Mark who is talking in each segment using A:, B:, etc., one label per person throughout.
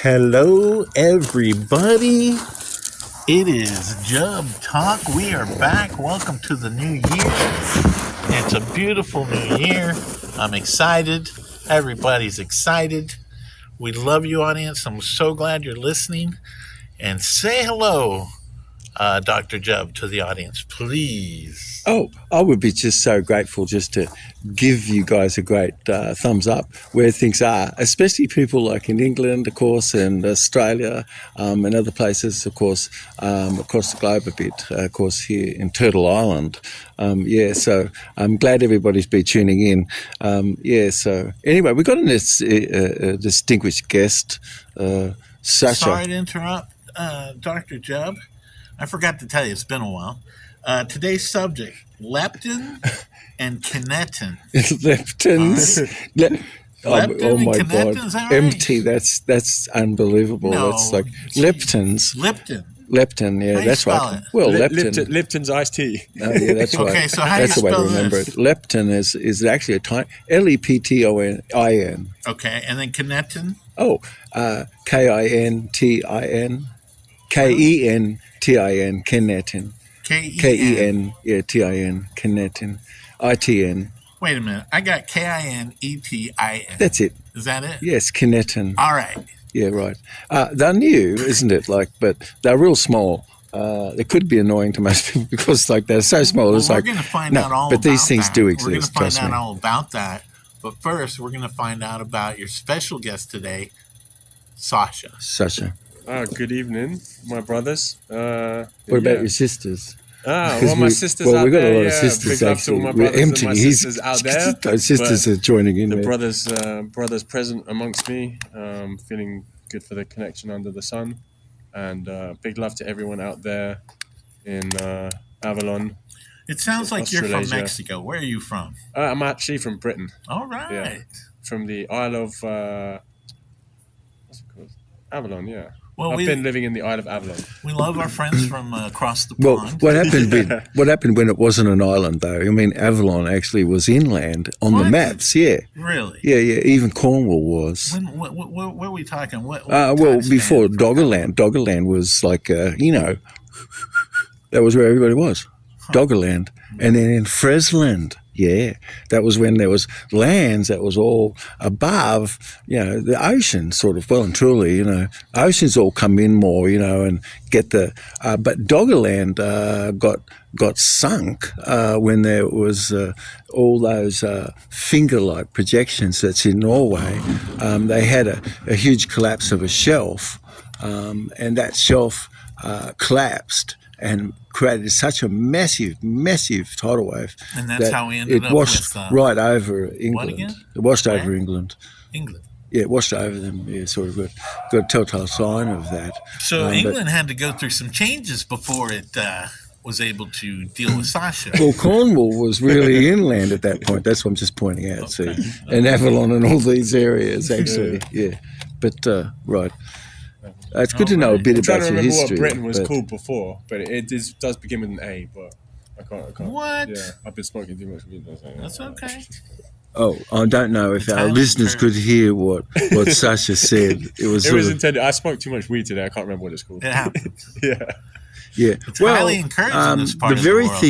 A: Hello, everybody. It is Jub Talk. We are back. Welcome to the new year. It's a beautiful new year. I'm excited. Everybody's excited. We love you, audience. I'm so glad you're listening. And say hello, Dr. Jub, to the audience, please.
B: Oh, I would be just so grateful just to give you guys a great thumbs up where things are, especially people like in England, of course, and Australia and other places, of course, across the globe a bit, of course, here in Turtle Island. So I'm glad everybody's been tuning in. So anyway, we've got a distinguished guest, Sasha.
A: Sorry to interrupt, Dr. Jub. I forgot to tell you, it's been a while. Today's subject, leptin and kinetin.
B: Leptins.
A: Leptin
B: oh my
A: and
B: God.
A: kinetin, is that right?
B: Empty. That's unbelievable.
A: No,
B: That's like
A: geez.
B: leptins.
A: Leptin.
B: Yeah,
A: How
B: that's
A: you spell
B: right.
A: it?
B: Well, leptin.
C: Lipton's iced tea.
B: Oh, yeah, that's right.
A: Okay, so how
B: that's
A: do
B: the
A: you
B: way to
A: spell
B: remember
A: this?
B: it. Leptin is actually a tiny Leptin.
A: Okay, and then kinetin?
B: Oh, Kintin. Kenetin.
A: K-E-N,
B: Kenetin. Kinetin. ITN.
A: Wait a minute. I got Kinetin.
B: That's it.
A: Is that it?
B: Yes, kinetin.
A: All right.
B: Yeah, right. They're new, isn't it? But they're real small. They could be annoying to most people because they're so small.
A: Well,
B: It's
A: we're
B: like
A: going to find out all about
B: but these things
A: that.
B: do
A: We're going to
B: exist.
A: find
B: Trust
A: out
B: me.
A: all about that. But first, we're going to find out about your special guest today, Sasha.
B: Sasha.
C: Good evening, my brothers.
B: What about your sisters?
C: My sisters
B: well,
C: out
B: we've got
C: there.
B: a lot of sisters
C: Big love to all
B: actually.
C: my
B: We're
C: brothers
B: empty.
C: and my sisters out there.
B: Those sisters are joining in.
C: The
B: there.
C: brothers present amongst me. Feeling good for the connection under the sun, and big love to everyone out there in Avalon.
A: It sounds like you're from
C: Australasia.
A: Mexico. Where are you from?
C: I'm actually from Britain,
A: All right.
C: Yeah. from the Isle of what's it called? Avalon. Yeah.
A: Well,
C: I've been living in the Isle of Avalon.
A: we love our friends from across the
B: Well,
A: pond.
B: what happened when it wasn't an island, though? I mean, Avalon actually was inland on the
A: What?
B: maps. Yeah.
A: Really?
B: Yeah. Even Cornwall was.
A: When, what are we talking? What
B: Well,
A: time
B: before
A: span?
B: Doggerland. Doggerland was like, that was where everybody was. Doggerland. And then in Fresland, that was when there was lands that was all above, the ocean sort of, well and truly, oceans all come in more, and get but Doggerland got sunk when there was all those finger-like projections that's in Norway. They had a huge collapse of a shelf, and that shelf collapsed and created such a massive tidal wave.
A: And that's
B: that
A: how we ended
B: it
A: up
B: washed
A: with,
B: right over England.
A: what again?
B: It washed
A: Where?
B: over England.
A: England.
B: Yeah, it washed over them. Yeah, sort of got a telltale sign of that.
A: So England had to go through some changes before it was able to deal with Sasha.
B: Well, Cornwall was really inland at that point. That's what I'm just pointing out.
A: Okay.
B: See, and Avalon and all these areas actually. Yeah, but right. It's good to know a bit
C: I'm trying
B: about
C: to
B: your
C: remember
B: history.
C: what Britain was
B: but-
C: called before, but it does begin with an A, but I can't.
A: What?
C: Yeah, I've been smoking too much weed.
A: That's okay.
B: Oh, I don't know if our
A: Italian
B: listeners
A: term.
B: could hear what Sasha said. It was
C: It
B: sort
C: was
B: of,
C: intended. I smoked too much weed today. I can't remember what it's called.
A: It happens.
C: Yeah.
B: yeah.
A: It's highly encouraged in this part
B: the
A: of the
B: very
A: world.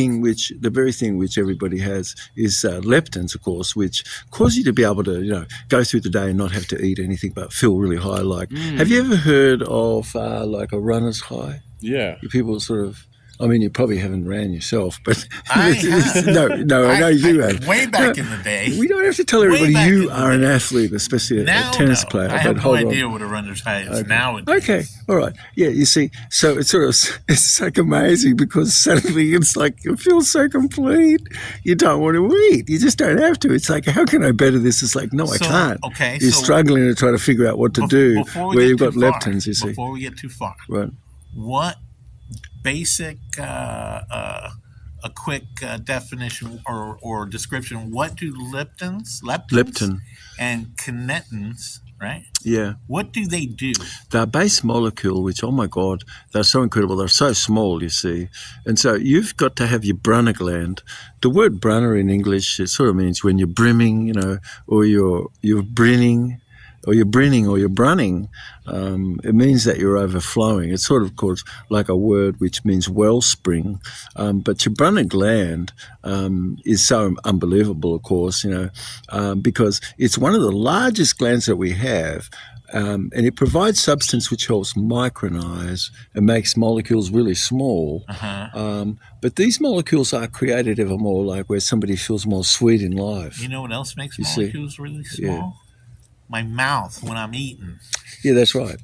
B: the very thing which everybody has is leptins, of course, which cause you to be able to go through the day and not have to eat anything but feel really high. Like, have you ever heard of like a runner's high?
C: Yeah.
B: You people sort of. I mean, you probably haven't ran yourself, but
A: I have.
B: no, I know you have.
A: Way back in the day.
B: We don't have to tell
A: Way
B: everybody
A: back in
B: you
A: the
B: are an
A: day.
B: athlete, especially a
A: Now,
B: tennis
A: no.
B: player.
A: I
B: but
A: have no
B: hold on.
A: idea what a runner's high is nowadays.
B: Okay, all right. Yeah, you see, so it's like amazing because suddenly it's like you feel so complete. You don't want to eat. You just don't have to. It's like, how can I better this? It's like, no, I
A: So,
B: can't.
A: okay,
B: You're
A: so
B: struggling to try to figure out what to do
A: Before we
B: where
A: get
B: you've got
A: too far,
B: leptins, you see.
A: Before we get too far,
B: Right.
A: what basic, a quick definition or description, what do leptins
B: Leptin.
A: and kinetins, right?
B: Yeah.
A: What do they do?
B: They're a base molecule, which, oh my God, they're so incredible. They're so small, you see. And so you've got to have your Brunner gland. The word Brunner in English, it sort of means when you're brimming, or you're brinning. or you're brinning or you're brunning, it means that you're overflowing. It's sort of called like a word which means wellspring. But your brunning gland is so unbelievable, of course, because it's one of the largest glands that we have. And it provides substance which helps micronize and makes molecules really small. But these molecules are created ever more, like where somebody feels more sweet in life.
A: You know what else makes molecules really small?
B: Yeah.
A: My mouth when I'm eating.
B: Yeah, that's right.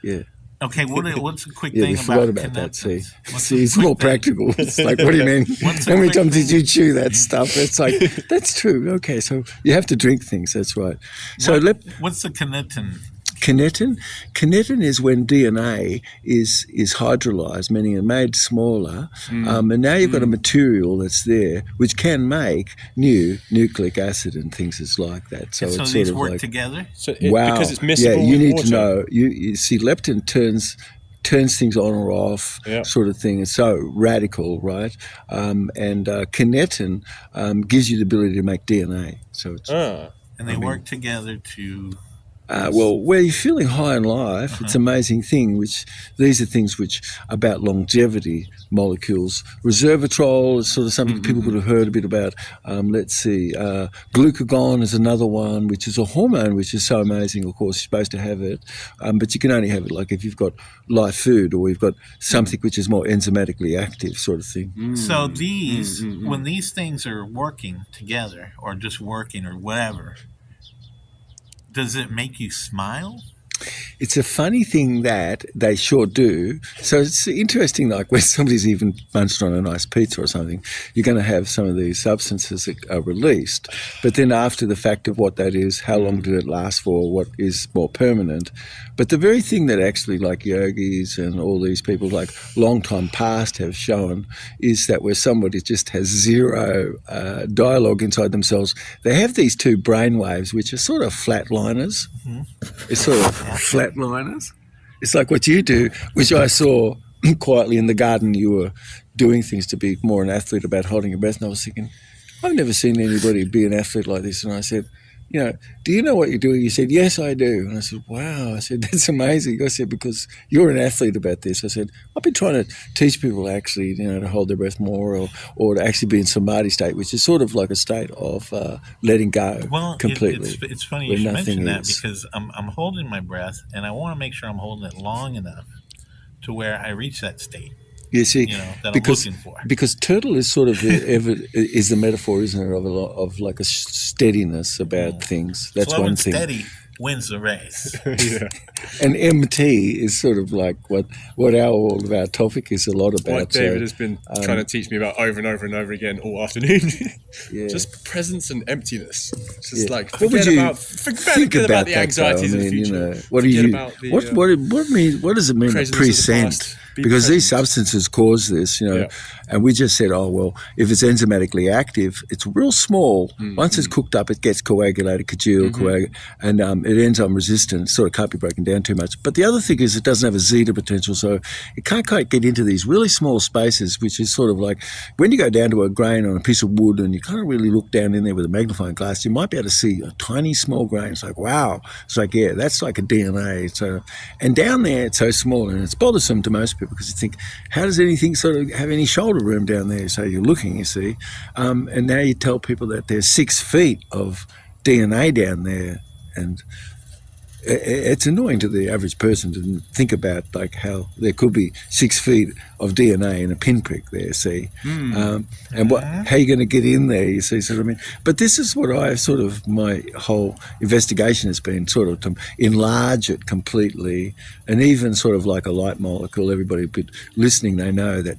B: Yeah.
A: Okay, what's a quick
B: Yeah,
A: thing
B: we forgot about
A: kinetins?
B: that. See,
A: What's
B: it's
A: a
B: more
A: quick thing?
B: practical. It's like, what do you mean?
A: What's a
B: How many
A: quick
B: times did
A: thing?
B: you chew that stuff? It's like, that's true. Okay, so you have to drink things. That's right. So
A: What's the kinetin?
B: Kinetin is when DNA is hydrolyzed, meaning it's made smaller, and now you've got a material that's there which can make new nucleic acid and things that's like that. So
A: So
B: it's
A: these
B: sort of
A: work
B: like,
A: together?
C: So
B: wow,
C: because it's miscible
B: you
C: with
B: need
C: water.
B: to know. You see, leptin turns things on or off, sort of thing. It's so radical, right? And kinetin gives you the ability to make DNA. So it's
A: And they work together to...
B: well, where you're feeling high in life, it's an amazing thing. These are things which about longevity molecules. Resveratrol is sort of something people could have heard a bit about. Let's see, glucagon is another one, which is a hormone which is so amazing. Of course, you're supposed to have it, but you can only have it like if you've got live food or you've got something which is more enzymatically active, sort of thing.
A: So these, when these things are working together or just working or whatever, does it make you smile?
B: It's a funny thing that they sure do. So it's interesting, like when somebody's even munched on a nice pizza or something, you're going to have some of these substances that are released. But then after the fact of what that is, how long did it last for, what is more permanent. But the very thing that actually like yogis and all these people like long time past have shown is that where somebody just has zero dialogue inside themselves, they have these two brain waves which are sort of flatliners. It's sort of flatliners. It's like what you do, which I saw quietly in the garden. You were doing things to be more an athlete about holding your breath. And I was thinking, I've never seen anybody be an athlete like this. And I said, do you know what you're doing? You said, yes, I do. And I said, wow. I said, that's amazing. I said, because you're an athlete about this. I said, I've been trying to teach people actually, to hold their breath more or to actually be in samadhi state, which is sort of like a state of letting go completely.
A: It's funny you should mention that because I'm holding my breath and I want to make sure I'm holding it long enough to where I reach that state.
B: You see,
A: that I'm
B: because
A: looking for.
B: Because turtle is sort of is the metaphor, isn't it, of like a steadiness about things. That's
A: Slow
B: one
A: and
B: thing.
A: Steady wins the race.
B: And MT is sort of like what all of our topic is a lot about.
C: What David has been trying to teach me about over and over and over again all afternoon. Just presence and emptiness. Just like forget about the anxieties of the future.
B: What does it mean to present? Because these substances cause this, and we just said, oh, well, if it's enzymatically active, it's real small. Once it's cooked up, it gets coagulated, and it ends on resistance, sort of can't be broken down too much. But the other thing is it doesn't have a zeta potential, so it can't quite get into these really small spaces, which is sort of like when you go down to a grain on a piece of wood and you kind of really look down in there with a magnifying glass, you might be able to see a tiny small grain. It's like, wow. It's like, yeah, that's like a DNA. So, and down there, it's so small, and it's bothersome to most people because you think, how does anything sort of have any shoulder room down there? So you're looking, you see. And now you tell people that there's 6 feet of DNA down there, and it's annoying to the average person to think about like how there could be 6 feet of DNA in a pinprick there, see, and how you're going to get in there, you see, sort of. I mean, but this is what my whole investigation has been, sort of to enlarge it completely, and even sort of like a light molecule. Everybody listening, they know that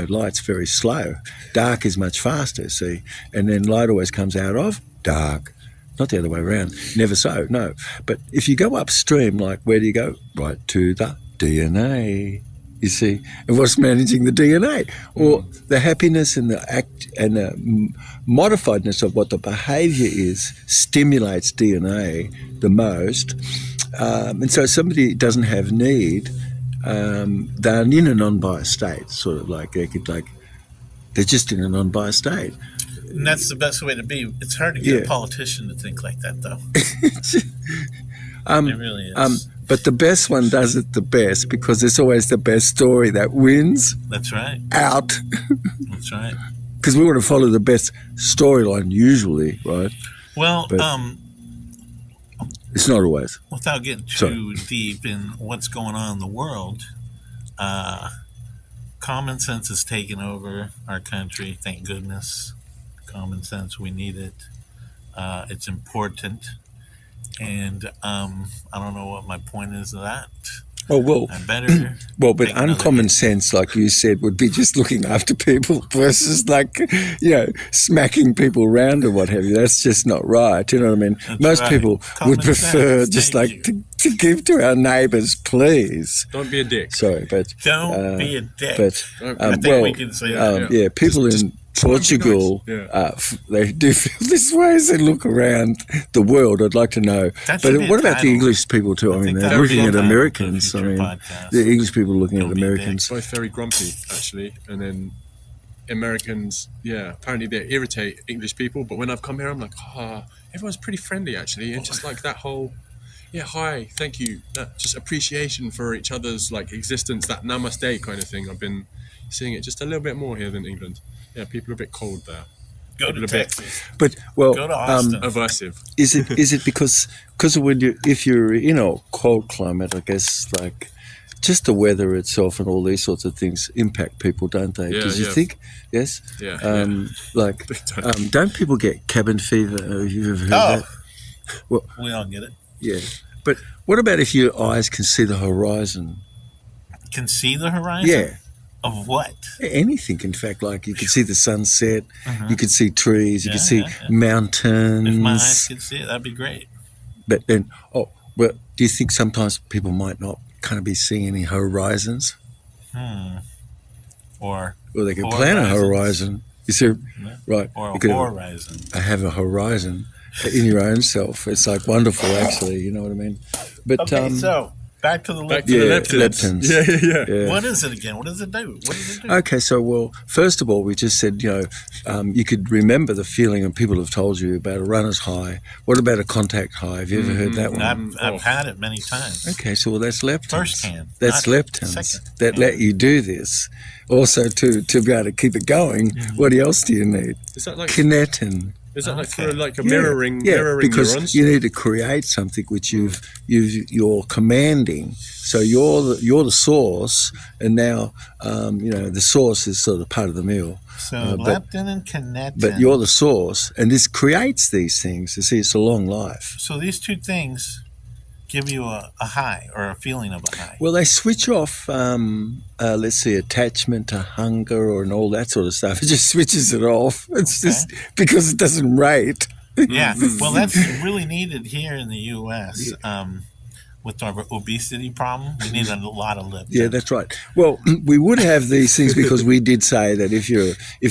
B: light's very slow, dark is much faster, see, and then light always comes out of dark. Not the other way around. Never so, no. But if you go upstream, like where do you go? Right to the DNA, you see. And what's managing the DNA? Or the happiness and the act and the modifiedness of what the behaviour is stimulates DNA the most. And so somebody doesn't have need, they're in a non-biased state, sort of like they're just in a non-biased state.
A: And that's the best way to be. It's hard to get a politician to think like that, though. It really is.
B: But the best one does it the best because it's always the best story that wins
A: That's right.
B: out.
A: That's right.
B: Because we want to follow the best storyline usually, right?
A: Well,
B: But- It's not always.
A: without getting too deep in what's going on in the world, common sense has taken over our country. Thank goodness. Common sense, we need it. It's important. And I don't know what my point is of that.
B: Oh, well,
A: I better.
B: but
A: take another
B: uncommon
A: hit.
B: sense, like you said, would be just looking after people versus like, smacking people around or what have you. That's just not right. You know what I mean?
A: That's
B: Most
A: right.
B: people
A: Common
B: would prefer
A: sense,
B: just
A: thank
B: like
A: you.
B: to give to our neighbours, please.
C: Don't be a dick.
B: Sorry, but
A: Don't be a dick.
B: but
A: I think we can say that.
B: people
C: Just
B: in
C: try and be
B: Portugal,
C: nice.
B: they do feel this way as they look around the world. I'd like to know.
A: That
B: But
A: should be a
B: what about the
A: title.
B: English people too? I mean,
A: think
B: they're
A: that would
B: looking
A: be
B: at
A: a title
B: Americans.
A: for
B: I
A: a future
B: mean,
A: podcast.
B: the English people looking
A: Don't
B: at
A: be
B: Americans.
C: Both very grumpy, actually. And then Americans, apparently they irritate English people. But when I've come here, I'm like, everyone's pretty friendly, actually. And just like that whole, hi, thank you. That just appreciation for each other's like existence, that namaste kind of thing. I've been seeing it just a little bit more here than England. Yeah, people are a bit cold there.
A: Go
C: People
A: to
C: are a bit
A: Texas.
B: But well,
A: Go to Austin.
C: aversive.
B: is it because when if you're in a cold climate, I guess like just the weather itself and all these sorts of things impact people, don't they?
C: Yeah,
B: Because you
C: yeah.
B: think, yes,
C: Yeah.
B: like
C: Big time.
B: don't people get cabin fever? Have you ever heard
A: Oh,
B: that?
A: we all get it.
B: Yeah. But what about if your eyes can see the horizon?
A: Can see the horizon?
B: Yeah.
A: Of what?
B: Anything, in fact, like you can see the sunset,
A: Uh-huh.
B: you can see trees, you can
A: Yeah,
B: see
A: yeah, yeah.
B: mountains.
A: If my eyes could see it, that'd be great.
B: But then, well, do you think sometimes people might not kind of be seeing any horizons?
A: Or
B: Or they can plan a horizon. You see,
A: Yeah.
B: right?
A: or
B: You
A: a
B: could
A: horizon.
B: have a horizon in your own self. It's like wonderful, actually. You know what I mean? But
A: Okay, so back to the
C: Back
A: leptin.
C: to the
B: yeah,
C: leptins.
B: leptins.
C: Yeah.
A: What is it again? What does it do? What does it do?
B: Okay, so well, first of all, we just said you could remember the feeling, and people have told you about a runner's high. What about a contact high? Have you ever heard that one?
A: I've had it many times.
B: Okay, so well, that's leptins.
A: First hand,
B: That's
A: not
B: leptins
A: second
B: that
A: hand.
B: let you do this. Also, to be able to keep it going, what else do you need?
C: Is that like
B: Kinetin.
C: for like a
B: Yeah,
C: mirroring
B: because
C: neurons?
B: you need to create something which you're commanding. So you're the source, and now the source is sort of part of the meal.
A: So
B: but-
A: leptin and kinetin.
B: But you're the source, and this creates these things. You see, it's a long life.
A: So these two things give you a high or a feeling of a high.
B: Well, they switch off, let's see, attachment to hunger and all that sort of stuff. It just switches it off. It's just because it doesn't rate.
A: Yeah. Well, that's really needed here in the U.S. With our obesity problem. We need a lot of leptin.
B: Yeah, that's right. Well, we would have these things because we did say that if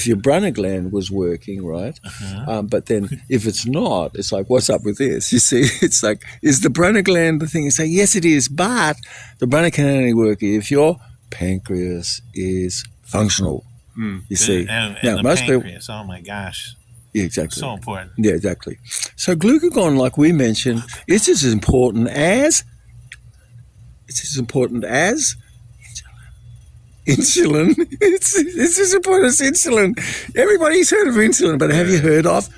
B: your Brunner gland was working, right? But then if it's not, it's like, what's up with this? You see, it's like, is the Brunner gland the thing? You say, yes, it is, but the Brunner can only work if your pancreas is functional. You see,
A: And
B: now
A: the
B: most people,
A: pancreas. Oh my gosh,
B: yeah, exactly.
A: so important.
B: Yeah, exactly. So glucagon, like we mentioned, it's as important as insulin. It's as important as insulin. Everybody's heard of insulin, but have you heard of?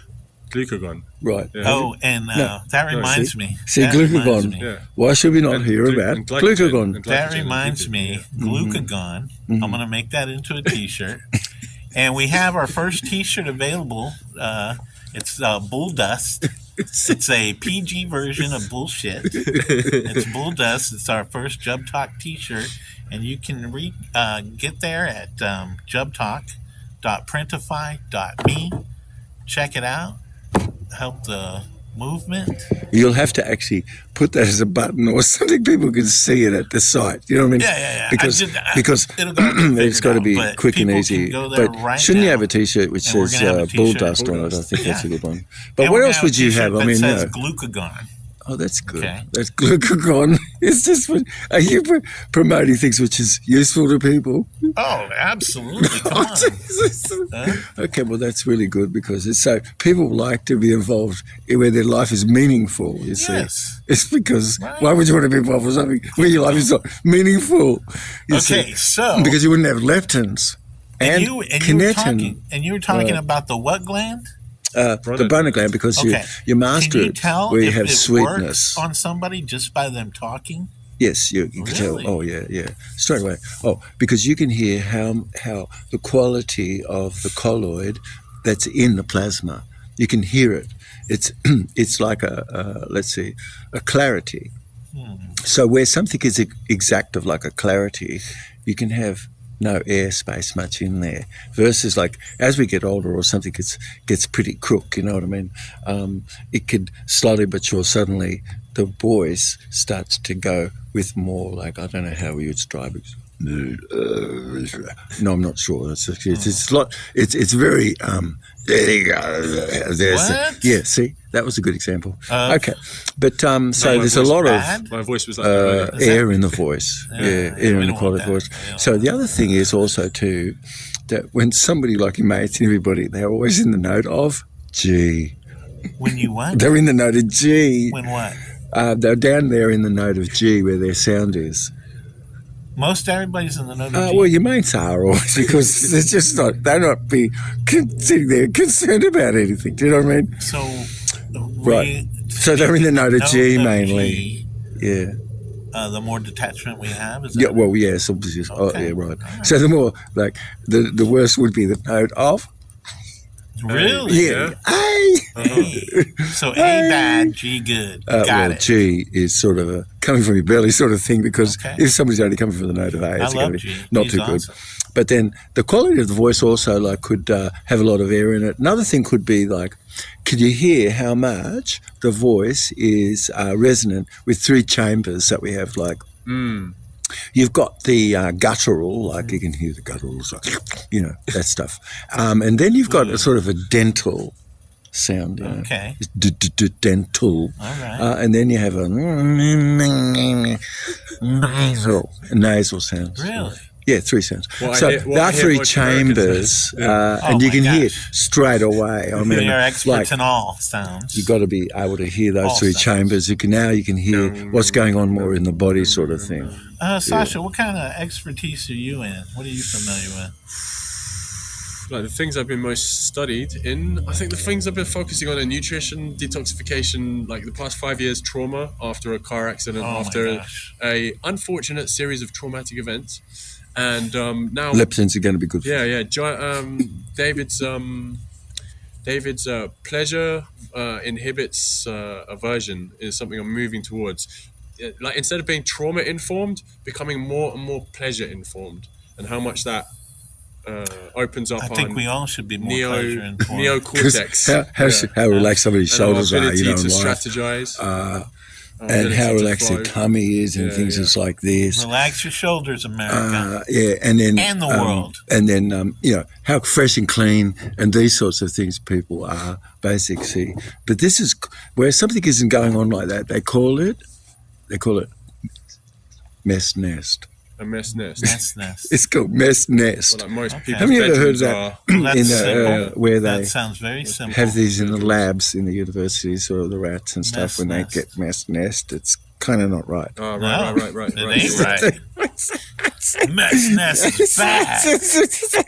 C: Glucagon.
B: Right.
C: Yeah.
A: Oh, and that reminds me.
B: See,
A: That reminds
B: glucagon.
A: me.
C: Yeah.
B: Why should we not hear about
C: and glycogen,
B: glucagon?
C: and
A: That
C: glycogen,
A: reminds
C: and
A: me,
C: glucagon,
A: glucagon. I'm going to make that into a T-shirt, and we have our first T-shirt available. It's Bull Dust. It's a PG version of bullshit. It's Bull Dust. It's our first Jub Talk T-shirt, and you can get there at jubtalk.printify.me. Check it out. Help the movement.
B: You'll have to actually put that as a button or something people can see it at the site. You know what I mean?
A: Yeah.
B: Because
A: it'll go
B: it's got to be
A: but
B: quick and
A: people
B: easy.
A: can go there
B: But
A: right
B: shouldn't you
A: now,
B: have a T-shirt which
A: and we're
B: says
A: gonna have a
B: Bull
A: T-shirt,
B: Dust
C: Bull
B: on it? I
C: Dust.
B: think that's a
A: Yeah.
B: good one. But
A: And
B: what
A: we're
B: else
A: gonna
B: would you
A: t-shirt
B: have? I
A: that
B: mean,
A: says
B: no.
A: glucagon.
B: Oh, that's good.
A: Okay.
B: That's glucagon. It's just, are you promoting things which is useful to people?
A: Oh, absolutely. Come on. Huh?
B: Okay, well, that's really good because it's so people like to be involved where their life is meaningful. You see,
A: Yes.
B: it's because
A: Right.
B: why would you want to be involved with something where your life is not meaningful? You
A: Okay,
B: see?
A: so
B: Because you wouldn't have leptins and kinetin.
A: you were talking about the what gland?
B: The boner gland, because
A: Okay.
B: you master
A: Can you
B: it
A: tell
B: where you
A: if
B: have
A: it
B: sweetness.
A: works on somebody just by them talking?
B: Yes, you can tell.
A: Really?
B: Oh, yeah, straight away. Oh, because you can hear how the quality of the colloid that's in the plasma. You can hear it. It's like let's see, a clarity. So where something is exact of like a clarity, you can have no airspace much in there. Versus like as we get older or something gets pretty crook, you know what I mean? It could slowly but sure suddenly the voice starts to go with more like, I don't know how we would describe it. No, I'm not sure. It's very there you go. There's
A: What?
B: yeah. See, that was a good example. Okay, but so
C: my
B: there's a
C: voice
B: lot
A: bad?
B: of
C: My voice was like that earlier.
B: air in the voice. Yeah, air
A: we
B: in the
A: don't want
B: quality
A: that.
B: voice.
A: We don't
B: So
A: want
B: the other thing is also too that when somebody like your mates and everybody, they're always in the note of G.
A: When you what?
B: They're in the note of G.
A: When what?
B: They're down there in the note of G where their sound is.
A: Most everybody's in the note of G.
B: Well, your mates are always because they're not sitting there concerned about anything. Do you know what I mean?
A: So,
B: Right. So they're in the note of G mainly.
A: G,
B: Yeah.
A: the more detachment we have, is
B: Yeah.
A: that
B: Well, yes, obviously. Oh,
A: Okay.
B: yeah, right.
A: All right.
B: So the more like the worst would be the note of.
A: really?
B: Yeah.
C: Yeah.
B: A.
A: Hey. So A bad, G good. Got
B: Well,
A: it.
B: G is sort of a coming from your belly sort of thing because
A: Okay.
B: if somebody's only coming from the note of A, it's
A: I
B: going
A: love
B: to be
A: G.
B: not
A: G's
B: too good.
A: awesome.
B: But then the quality of the voice also like could have a lot of air in it. Another thing could be like, could you hear how much the voice is resonant with three chambers that we have? Like, you've got the guttural, like you can hear the gutturals, like, you know, that stuff. And then you've got a sort of a dental sound. You know?
A: Okay.
B: It's dental.
A: All right.
B: And then you have a nasal sounds.
A: Really?
B: Yeah, three sounds.
C: What I
B: So
C: hear- what
B: there
C: I
B: are
C: hear
B: three
C: most Americans
B: chambers,
C: say. Yeah.
B: and
A: Oh
B: you
A: my
B: can hear
A: gosh.
B: straight away. I mean,
A: We are experts
B: like,
A: in all sounds.
B: you've got to be able to hear those
A: All
B: three
A: sounds.
B: chambers. You can hear what's going on more in the body, sort of thing.
A: Sasha, what kind of expertise are you in? What are you familiar with?
C: Like the things I've been most studied in, I think the things I've been focusing on are nutrition, detoxification, like the past 5 years, trauma after a car accident,
A: Oh my
C: after
A: gosh.
C: a unfortunate series of traumatic events, and now
B: Leptins are going to be good for you.
C: David's pleasure inhibits aversion is something I'm moving towards. Like instead of being trauma informed, becoming more and more pleasure informed, and how much that opens up
A: I think
C: on
A: we all should be more pleasure informed.
C: neocortex.
B: How relaxed somebody's
C: And our
B: shoulders are,
C: ability
B: you know,
C: to
B: in life.
C: strategize.
B: And
C: ability
B: how
C: to
B: relaxed their
C: flow.
B: tummy is and
C: Yeah,
B: things
C: yeah.
B: just like this.
A: Relax your shoulders, America.
B: Yeah, and then
A: And the world.
B: and then you know how fresh and clean and these sorts of things people are basically. But this is where something isn't going on like that. They call it mess nest.
C: A mess nest.
A: That's
B: It's called mess nest.
C: Well, like most
A: Okay.
C: people's
B: Have you ever heard
C: bedrooms
B: that?
C: are-
A: that's
B: in
A: simple.
B: where they
A: That sounds very simple.
B: have these in the labs in the universities or the rats and stuff
A: Mess
B: when
A: nest.
B: they get mess nest. It's kind of not right.
C: Oh,
A: No,
C: right.
A: It ain't right. Mess nest is bad.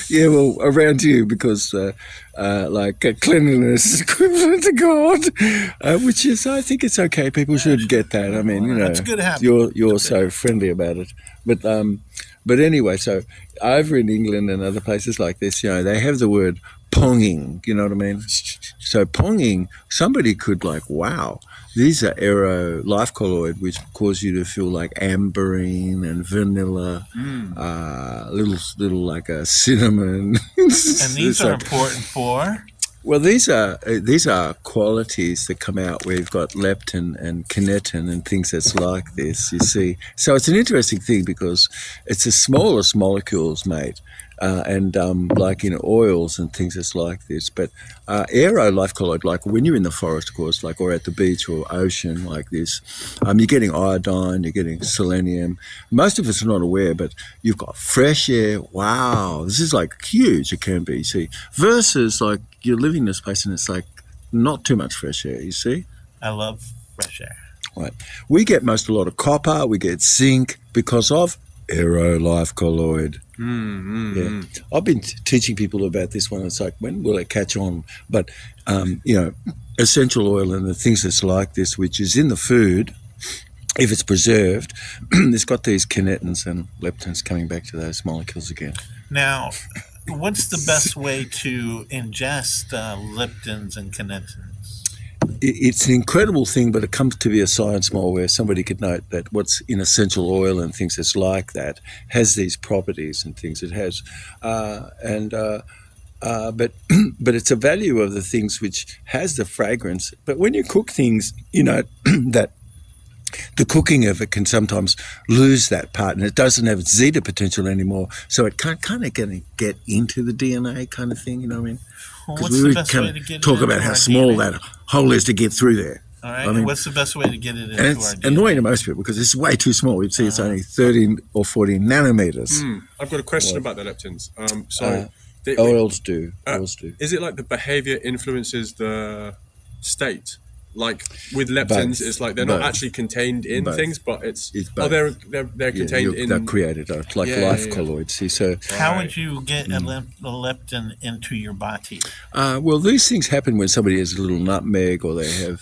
B: Yeah, well, around you because cleanliness is equivalent to God, which is, I think it's okay. People should get that. I mean, you know,
A: That's a good habit.
B: you're so friendly about it. But anyway, so over in England and other places like this, you know, they have the word ponging. You know what I mean? So ponging, somebody could like, wow, these are aero life colloid, which cause you to feel like amberine and vanilla, little like a cinnamon.
A: And these are important for
B: Well, these are qualities that come out where you've got leptin and kinetin and things that's like this. You see, so it's an interesting thing because it's the smallest molecules, mate, and like in oils and things that's like this. But aero life colloid, like when you're in the forest, of course, like or at the beach or ocean like this, you're getting iodine, you're getting selenium. Most of us are not aware, but you've got fresh air. Wow, this is like huge. It can be, see, versus like you're living in this place and it's like not too much fresh air, you see?
A: I love fresh air.
B: Right. We get a lot of copper, we get zinc because of aero life colloid. Yeah. I've been teaching people about this one. It's like, when will it catch on? But, essential oil and the things that's like this, which is in the food, if it's preserved, it's got these kinetins and leptins coming back to those molecules again.
A: Now, what's the best way to ingest leptins and kinetins?
B: It's an incredible thing, but it comes to be a science more where somebody could note that what's in essential oil and things that's like that has these properties and things it has. But it's a value of the things which has the fragrance. But when you cook things, that the cooking of it can sometimes lose that part, and it doesn't have its zeta potential anymore. So it can't kind of get into the DNA kind of thing. You know what I mean?
A: Well,
B: Because
A: what's
B: we
A: the best way
B: kind
A: to get
B: of
A: it
B: talk
A: into
B: about how
A: our
B: small
A: DNA?
B: that hole is to get through there.
A: All right.
B: I mean,
A: What's the best way to get it into
B: and
A: our
B: it's
A: DNA?
B: annoying to most people because it's way too small. You'd see it's only 30 or 40 nanometers.
C: I've got a question about the leptins.
B: Oils do.
C: Is it like the behavior influences the state? Like with leptins,
B: Both.
C: it's like they're not
B: Both.
C: actually contained in
B: Both.
C: things, but it's
B: both.
C: they're contained in.
B: They're created like life colloids. See, so
A: How would you get a leptin into your body?
B: well, these things happen when somebody has a little nutmeg, or they have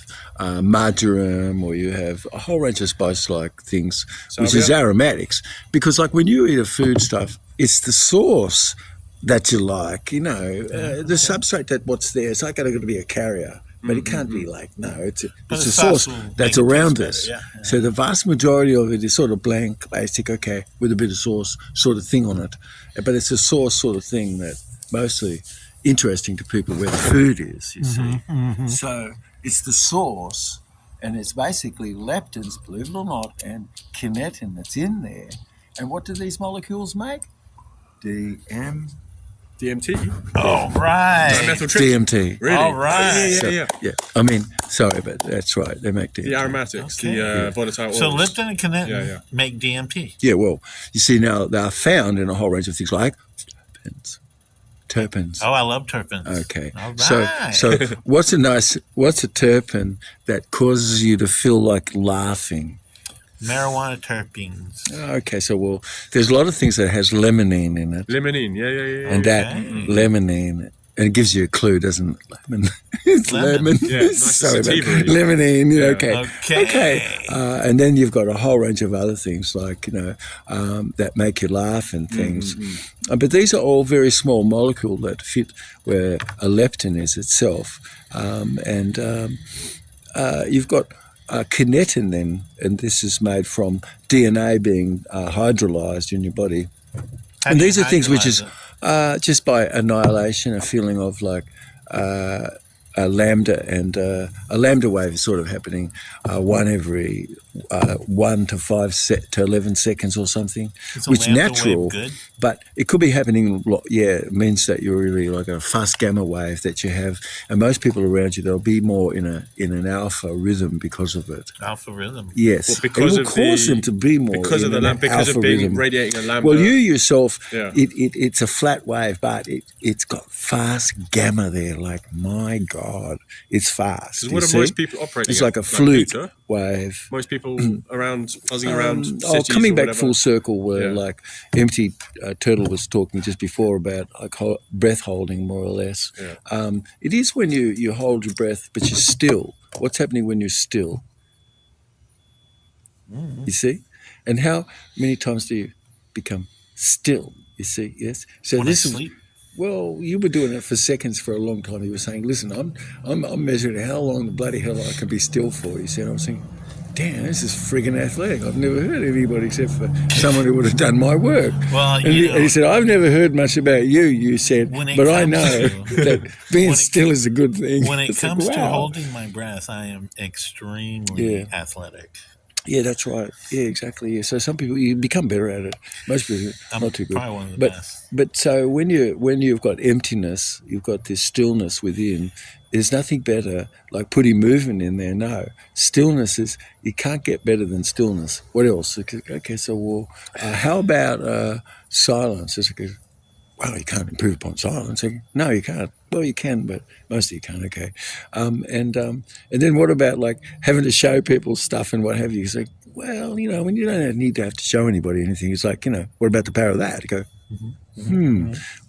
B: marjoram, or you have a whole range of spice-like things, which is aromatics. Because, like, when you eat a food stuff, it's the sauce that you like. The substrate that what's there. It's like going to be a carrier. But it can't be like, no, it's a sauce that's around us.
A: Yeah.
B: So the vast majority of it is sort of blank, basic, okay, with a bit of sauce sort of thing on it. But it's a sauce sort of thing that mostly interesting to people where the food is, you see. So it's the sauce, and it's basically leptins, believe it or not, and kinetin that's in there. And what do these molecules make?
C: DMT.
A: Oh, right.
B: DMT.
C: Really?
A: All right.
C: Yeah.
B: I mean, sorry, but that's right. They make DMT.
C: The aromatics,
A: Okay.
C: the volatile oils.
A: So leptin and kinetin
C: Yeah.
A: make DMT.
B: Yeah, well, you see now they are found in a whole range of things like terpenes.
A: Oh, I love terpenes.
B: Okay.
A: All right.
B: So what's a terpene that causes you to feel like laughing?
A: Marijuana terpenes.
B: Okay, so there's a lot of things that has limonene in it.
C: Limonene, yeah.
B: And that limonene, and it gives you a clue, doesn't it? Lemon. It's lemon.
C: Yeah, nice
B: Sorry about
C: sativa.
B: limonene.
C: Yeah.
B: Okay. And then you've got a whole range of other things like, that make you laugh and things. But these are all very small molecules that fit where a leptin is itself. You've got kinetin then, and this is made from DNA being hydrolyzed in your body. And these are things which is just by annihilation, a feeling of like a lambda, and a lambda wave is sort of happening one every 1 to 5 to 11 seconds or something,
A: Is a
B: which
A: lambda
B: natural,
A: wave good?
B: but it could be happening. Yeah, it means that you're really like a fast gamma wave that you have, and most people around you, they'll be more in an alpha rhythm because of it.
A: Alpha rhythm.
B: Yes,
C: Well, because
B: it will
C: of
B: cause
C: the-
B: them to be more
C: because of
B: in
C: the
B: an
C: because of
B: alpha
C: being
B: rhythm.
C: radiating a lambda.
B: Well, you yourself,
C: Yeah.
B: it's a flat wave, but it's got fast gamma there. Like, my God, it's fast.
C: So
B: you
C: what are
B: see?
C: most people operating?
B: It's
C: at?
B: like a flute
C: beta?
B: wave.
C: Most people around buzzing around. Cities
B: Coming
C: or
B: back
C: whatever.
B: full circle, where
C: Yeah.
B: like Empty Turtle was talking just before about like breath holding, more or less.
C: Yeah.
B: It is when you hold your breath, but you're still. What's happening when you're still? You see, and how many times do you become still? You see, yes. So
A: When
B: this
A: I
B: is.
A: sleep.
B: Well, you were doing it for seconds for a long time. You were saying, "Listen, I'm measuring how long the bloody hell I can be still for." You see what I'm saying? damn, this is friggin' athletic. I've never heard anybody except for someone who would have done my work.
A: Well,
B: And he said, I've never heard much about you said, but I know that being still is a good thing.
A: When it
B: It's like,
A: comes to
B: wow.
A: holding my breath, I am extremely athletic.
B: Yeah, that's right. Yeah, exactly. Yeah. So some people, you become better at it. Most people, not too good.
A: Probably one of the best.
B: But so when you've got emptiness, you've got this stillness within. There's nothing better like putting movement in there. No, stillness is, you can't get better than stillness. What else? Okay, so well, how about silence? It's like, well, you can't improve upon silence. No, you can't. Well, you can, but most of you can't. Okay, and then what about like having to show people stuff and what have you? It's like, well, when you don't need to have to show anybody anything, it's like, what about the power of that? You go,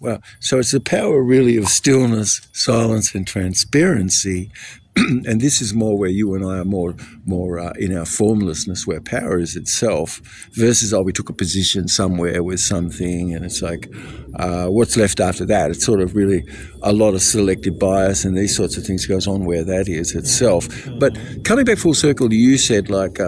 B: well, so it's the power really of stillness, silence, and transparency. And this is more where you and I are more in our formlessness, where power is itself, versus, we took a position somewhere with something, and it's like, what's left after that? It's sort of really a lot of selective bias and these sorts of things goes on where that is itself. But coming back full circle, you said like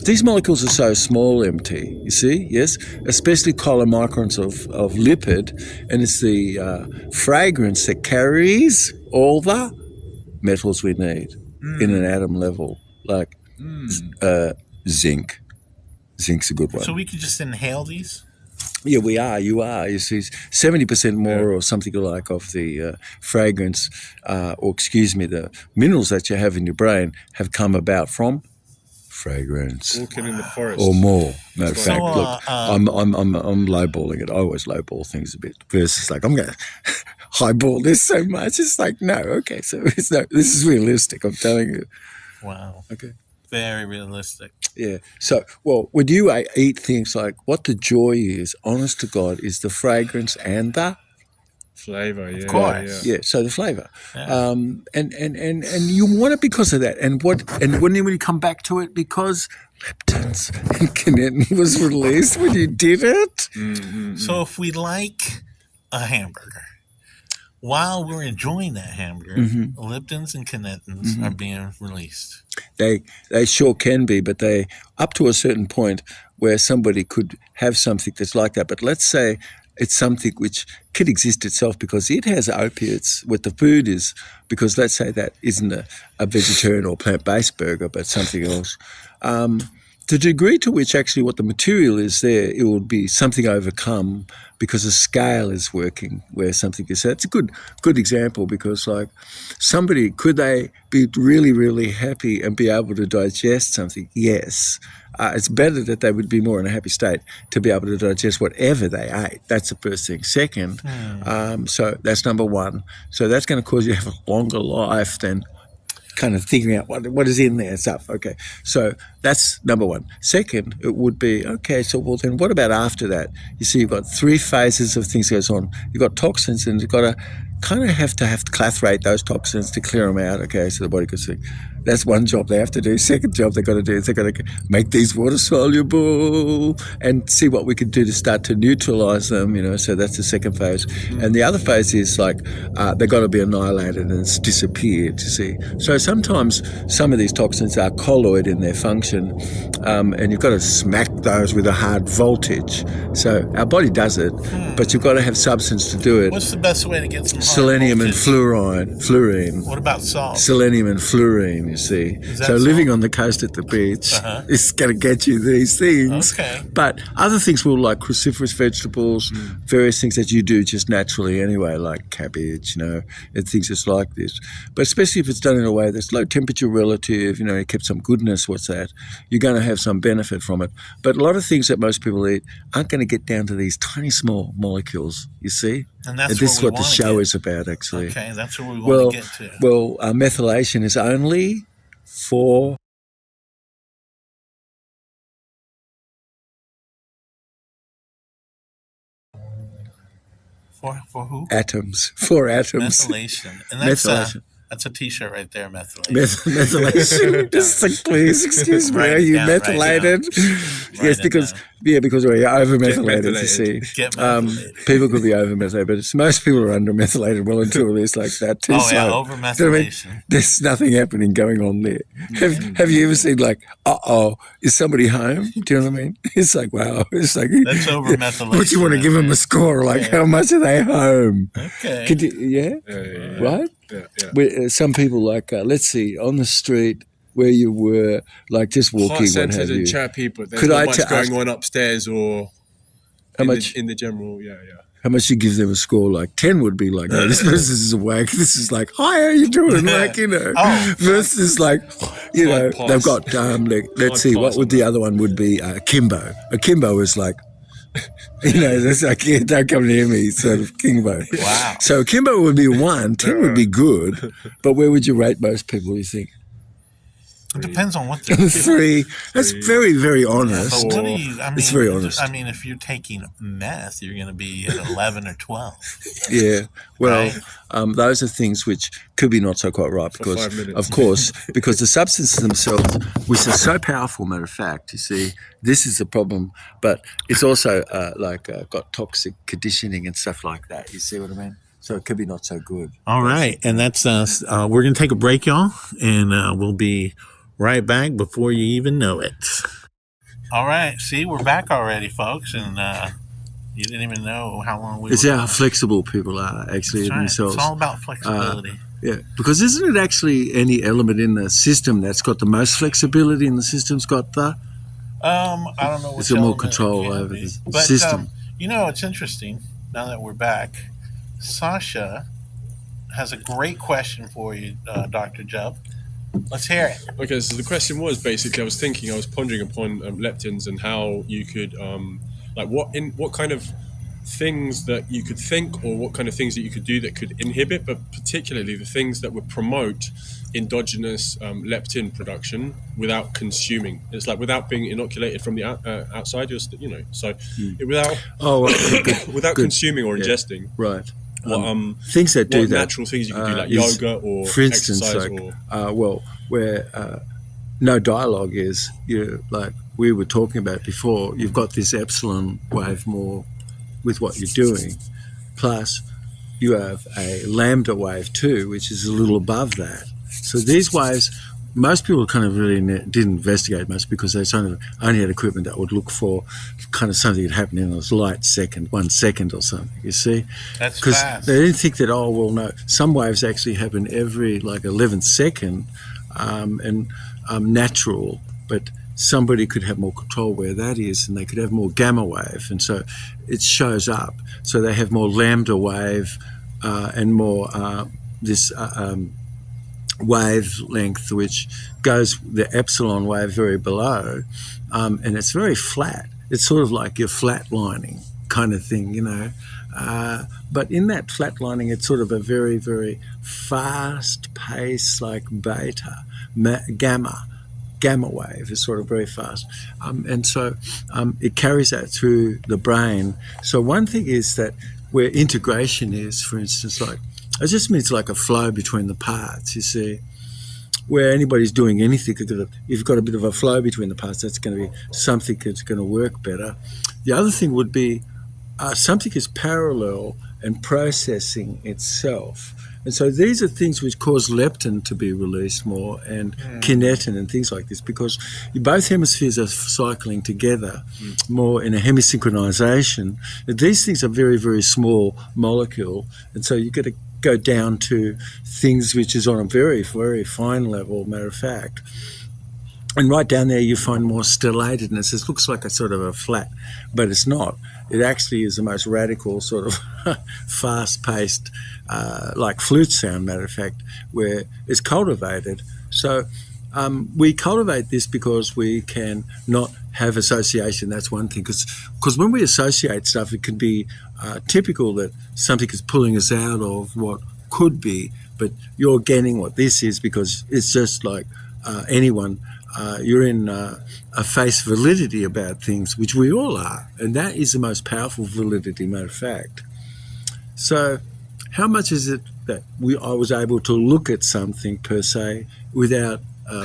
B: these molecules are so small, MT. You see, yes, especially chylomicrons of lipid, and it's the fragrance that carries all the metals we need in an atom level, like zinc. Zinc's a good one.
A: So we could just inhale these?
B: Yeah, we are. You are. You see, 70% more or something like of the fragrance, the minerals that you have in your brain have come about from fragrance.
C: Walking in the forest.
B: Or more. Matter of fact,
A: So,
B: look, I'm lowballing it. I always lowball things a bit. Versus like, I'm going to highball this so much. It's like, no, okay, so this is realistic, I'm telling you.
A: Wow.
B: Okay.
A: Very realistic.
B: Yeah. So, well, would you eat things like what the joy is, honest to God, is the fragrance and the
C: flavor, yeah.
A: Of course.
B: Yeah, so the flavor.
A: Yeah.
B: And you want it because of that. And when you come back to it, because leptins and kinetin was released when you did it.
C: Mm-hmm.
A: So if we like a hamburger, while we're enjoying that hamburger, leptins and kinetins are being released.
B: They sure can be, but they up to a certain point where somebody could have something that's like that. But let's say it's something which could exist itself because it has opiates, what the food is, because let's say that isn't a vegetarian or plant-based burger, but something else. The degree to which actually what the material is there, it will be something overcome because the scale is working where something is. So that's a good example because like somebody, could they be really, really happy and be able to digest something? Yes. It's better that they would be more in a happy state to be able to digest whatever they ate. That's the first thing. Second, so that's number one. So that's going to cause you to have a longer life than kind of thinking out what is in there and stuff. Okay, so that's number one. Second, it would be, okay, so well then what about after that? You see, you've got three phases of things goes on. You've got toxins and you've got to kind of have to clathrate those toxins to clear them out, okay, so the body can see. That's one job they have to do. Second job they've got to do is they've got to make these water soluble and see what we can do to start to neutralize them, so that's the second phase. And the other phase is like they've got to be annihilated and it's disappeared, you see. So sometimes some of these toxins are colloid in their function and you've got to smack those with a hard voltage. So our body does it, but you've got to have substance to do it.
A: What's the best way to get some
B: Selenium and fluorine.
A: What about salt?
B: Selenium and fluorine, you see. So living on the coast at the beach is going to get you these things.
A: Okay.
B: But other things will, like cruciferous vegetables, various things that you do just naturally anyway, like cabbage, and things just like this. But especially if it's done in a way that's low temperature relative, it kept some goodness, what's that? You're going to have some benefit from it. But a lot of things that most people eat aren't going to get down to these tiny small molecules, you see.
A: And that's
B: this is what the
A: want to
B: show
A: get.
B: is about, actually.
A: Okay, that's what we want to get to.
B: Well, methylation is only for
A: For who?
B: atoms. For atoms.
A: Methylation. And that's
B: Methylation.
A: That's a T-shirt right there, methylation.
B: Methylation. Just like, please, excuse me.
A: Write
B: Are
A: it
B: you
A: down, write it
B: methylated?
A: Write
B: Yes,
A: it
B: because
A: down.
B: because we're over methylated. You
C: methylated.
B: see,
A: Get methylated.
B: people could be over methylated, but most people are under methylated well until it's like that too.
A: Oh, yeah,
B: So,
A: over
B: do you know what I mean?
A: methylation.
B: There's nothing happening going on there. Have you ever seen like, is somebody home? Do you know what I mean? It's like, wow. It's like,
A: That's over methylation.
B: what you want to
A: right
B: give them
A: there.
B: a score? Like,
A: Yeah.
B: how much are they home?
A: Okay.
B: Could you, yeah,
C: Yeah.
B: right?
C: Yeah.
B: Some people like, let's see, on the street where you were, like just walking, what have
C: Heart-centered
B: you.
C: and chatty, but there's
B: Could
C: not
B: I
C: much going on upstairs or
B: How
C: in
B: much?
C: in the general. Yeah.
B: How much you give them a score? Like 10 would be like, oh, this person is awake. This is like, hi, how you doing? Like, you know,
A: Oh.
B: versus like, you know,
C: Hard
B: they've
C: pass.
B: got, like, let's
C: Hard
B: see, what
C: pass
B: would
C: on
B: the other one would be? Kimbo. A Kimbo is like, you know, that's like, yeah, don't come near me, sort of Kimbo.
A: Wow.
B: So Kimbo would be 1, 10 would be good, but where would you rate most people, you think?
A: It depends on what they're doing.
B: 3. That's very, very honest.
A: But what do you, I mean,
B: It's very honest.
A: I mean, if you're taking meth, you're going to be at 11 or 12.
B: Yeah, well,
A: Right.
B: those are things which could be not so quite right
C: For
B: because,
C: 5 minutes.
B: of course, because the substances themselves, which are so powerful, matter of fact, you see, this is the problem, but it's also got toxic conditioning and stuff like that. You see what I mean? So it could be not so good.
A: All right. And that's we're going to take a break, y'all, and we'll be right back before you even know it. All right. See, we're back already, folks, and you didn't even know how long we
B: It's
A: were
B: how
A: gone.
B: flexible people are actually
A: That's right.
B: themselves.
A: It's all about flexibility.
B: Yeah, because isn't it actually any element in the system that's got the most flexibility and the system's got the...
A: I don't know.
B: It's
A: which
B: a more
A: element it
B: control
A: can
B: over
A: be.
B: the
A: But,
B: system.
A: you know, it's interesting, now that we're back, Sasha has a great question for you, Dr. Jubb. Let's hear it.
C: Okay, so the question was basically, I was pondering upon leptins and how you could, what kind of things that you could think or what kind of things that you could do that could inhibit, but particularly the things that would promote endogenous leptin production without consuming. It's like without being inoculated from the outside, without without
B: Good.
C: consuming or ingesting.
B: Right.
C: What
B: Things that do
C: what
B: that.
C: natural things you could do, like
B: is,
C: yoga or
B: for instance,
C: exercise
B: like, where no dialogue is, like we were talking about before, you've got this epsilon wave more with what you're doing, plus you have a lambda wave too, which is a little above that. So these waves, most people kind of really didn't investigate much because they only had equipment that would look for kind of something that happened in a light second, 1 second or something, you see?
A: That's
B: Because
A: fast.
B: they didn't think that, no, some waves actually happen every like 11th second and natural, but somebody could have more control where that is and they could have more gamma wave. And so it shows up. So they have more lambda wave and more this wavelength, which goes the epsilon wave very below, and it's very flat. It's sort of like you're flatlining kind of thing, but in that flatlining, it's sort of a very, very fast pace, like beta, gamma wave is sort of very fast. And so it carries that through the brain. So one thing is that where integration is, for instance, like, it just means like a flow between the parts, you see. Where anybody's doing anything, if you've got a bit of a flow between the parts, that's going to be something that's going to work better. The other thing would be something is parallel and processing itself. And so these are things which cause leptin to be released more and kinetin and things like this, because both hemispheres are cycling together more in a hemisynchronization. These things are very, very small molecule, and so you've got to go down to things which is on a very, very fine level, matter of fact. And right down there you find more stellatedness. It looks like a sort of a flat, but it's not. It actually is the most radical sort of fast-paced, like flute sound, matter of fact, where it's cultivated. So we cultivate this because we can not have association. That's one thing. Because when we associate stuff, it can be typical that something is pulling us out of what could be, but you're getting what this is because it's just like anyone. You're in a face validity about things, which we all are, and that is the most powerful validity, matter of fact. So how much is it that I was able to look at something per se without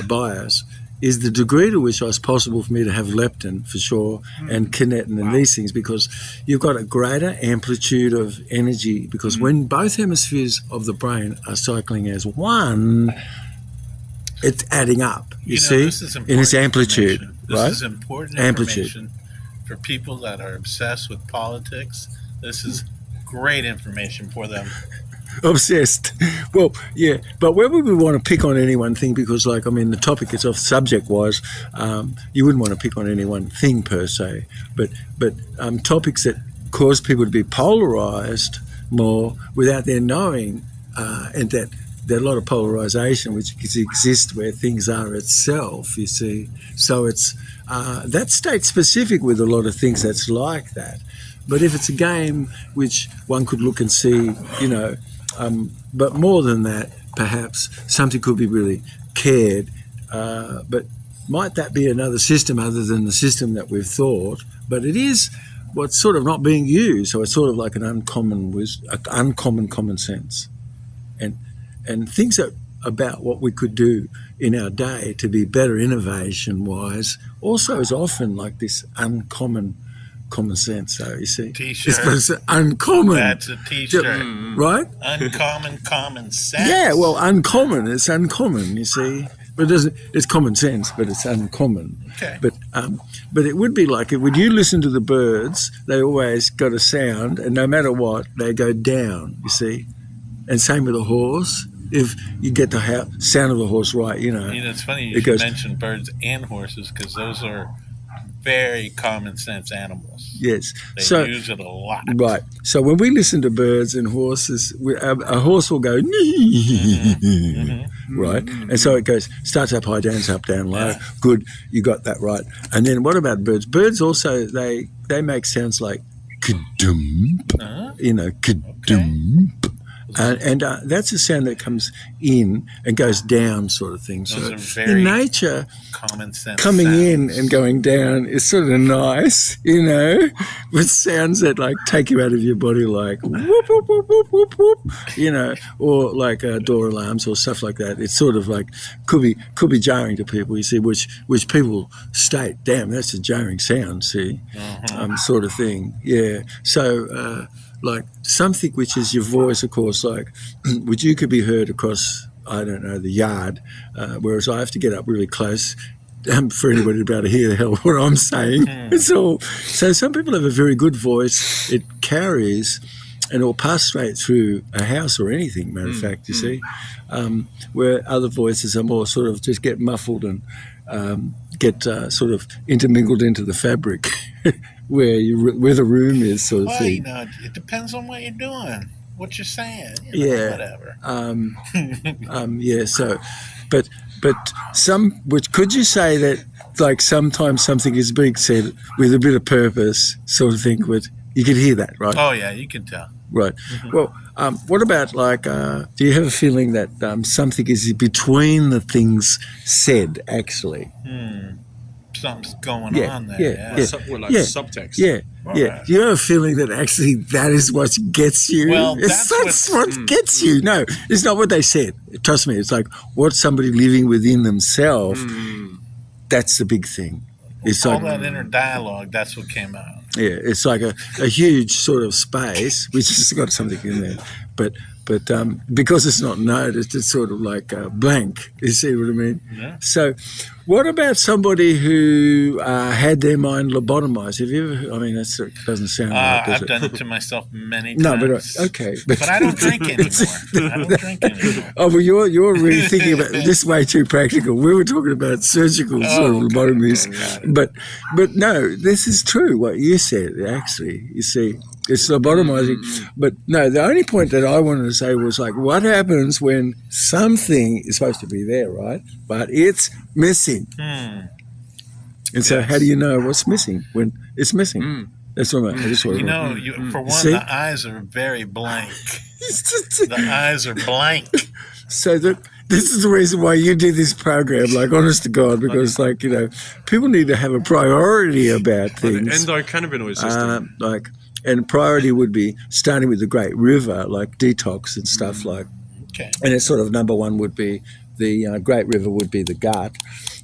B: bias is the degree to which it was possible for me to have leptin for sure and kinetin and these things, because you've got a greater amplitude of energy, because when both hemispheres of the brain are cycling as one, it's adding up, you see,
A: this is
B: in its amplitude,
A: This
B: right?
A: is important
B: Amplitude.
A: information for people that are obsessed with politics. This is great information for them.
B: Obsessed. Well, yeah, but where would we want to pick on any one thing? Because, like, I mean, the topic itself, subject-wise, you wouldn't want to pick on any one thing per se, but topics that cause people to be polarized more without their knowing, and that there's a lot of polarization which exists where things are itself, you see. So it's that's state-specific with a lot of things that's like that. But if it's a game which one could look and see, you know, but more than that, perhaps something could be really cared. But might that be another system other than the system that we've thought? But it is what's sort of not being used. So it's sort of like an uncommon common sense, and things about what we could do in our day to be better innovation-wise also is often like this uncommon common sense. So you see,
A: T-shirt.
B: It's uncommon.
A: That's a T-shirt.
B: Right?
A: Uncommon common sense.
B: Yeah, well, uncommon. It's uncommon, you see. But it doesn't, it's common sense, but it's uncommon.
A: Okay.
B: But it would be like, when you listen to the birds, they always got a sound, and no matter what, they go down, you see. And same with a horse. If you get the sound of the horse right, you know.
A: You know, it's funny you should mention birds and horses, because those are very common sense animals.
B: Yes.
A: They use it a lot.
B: Right. So when we listen to birds and horses, a horse will go, right? And so it goes, starts up high, down low.
A: Yeah.
B: Good, you got that right. And then what about birds? Birds also, they make sounds like kadump, you know, kadump. And that's a sound that comes in and goes down, sort of thing. So
A: Those are very
B: in nature,
A: common sense
B: coming
A: sounds.
B: in and going down is sort of nice, you know, with sounds that like take you out of your body, like whoop, whoop, whoop, whoop, whoop, whoop, you know, or like door alarms or stuff like that. It's sort of like could be jarring to people, you see, which people state, damn, that's a jarring sound, see, sort of thing. Yeah. So like something which is your voice, of course, like which you could be heard across, I don't know, the yard, whereas I have to get up really close for anybody to be able to hear the hell what I'm saying. So some people have a very good voice. It carries and it'll pass straight through a house or anything, matter of fact, you see, where other voices are more sort of just get muffled and get sort of intermingled into the fabric where the room is, sort of
A: Well,
B: thing.
A: you know, it depends on what you're doing, what you're saying. You know, whatever.
B: Yeah. So, but which could you say that like sometimes something is being said with a bit of purpose, sort of thing? With you can hear that, right?
A: Oh yeah, you can tell.
B: Right. Well, what about like? Do you have a feeling that something is between the things said? Actually,
A: Something's going on there.
B: Yeah.
C: Subtext.
B: Yeah.
A: All
B: Yeah,
A: right.
B: you have a feeling that actually that is what gets you.
A: Well,
B: that's
A: that's
B: what gets you. No, it's not what they said. Trust me, it's like what somebody living within themselves. That's the big thing. It's
A: All
B: like
A: that inner dialogue, that's what came out.
B: yeah, it's like a huge sort of space which has got something in there, but because it's not noticed, it's sort of like blank. You see what I mean?
A: Yeah.
B: So, what about somebody who had their mind lobotomized? Have you ever? I mean, that doesn't sound right, does
A: I've
B: it?
A: done it to myself many
B: No,
A: times.
B: but okay.
A: But I don't drink anymore.
B: Oh, well, you're really thinking about this way too practical. We were talking about surgical sort of lobotomies, but no, this is true. What you said, actually, you see, it's lobotomizing. But no, the only point that I wanted to say was like, what happens when something is supposed to be there, right? But it's missing. And so, how do you know what's missing when it's missing? That's what I just want
A: You
B: to
A: know, for one,
B: See?
A: the eyes are very blank. The eyes are blank.
B: So that this is the reason why you do this program, like, honest to God, because, like, you know, people need to have a priority about things.
C: Endocannabinoid system.
B: And priority would be starting with the Great River, like detox and stuff like.
A: Okay.
B: And it's sort of number one would be the Great River would be the gut,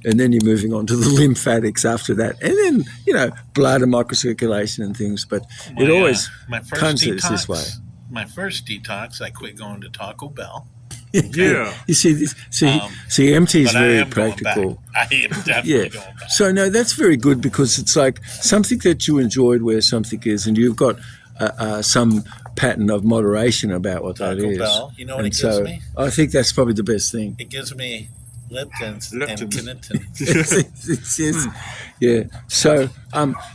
B: and then you're moving on to the lymphatics after that, and then, you know, blood and microcirculation and things. But it always comes this way.
A: My first detox, I quit going to Taco Bell.
C: Yeah.
B: You see this. See, MT is
A: But I
B: very
A: am going
B: practical.
A: back. I am definitely
B: Yeah.
A: going back.
B: So no, that's very good, because it's like something that you enjoyed where something is, and you've got some pattern of moderation about what that
A: Taco
B: is.
A: Bell, you know what
B: And
A: it gives
B: so
A: me?
B: I think that's probably the best thing.
A: It gives me leptins and
C: Leptin.
A: kinetin.
B: Yeah. So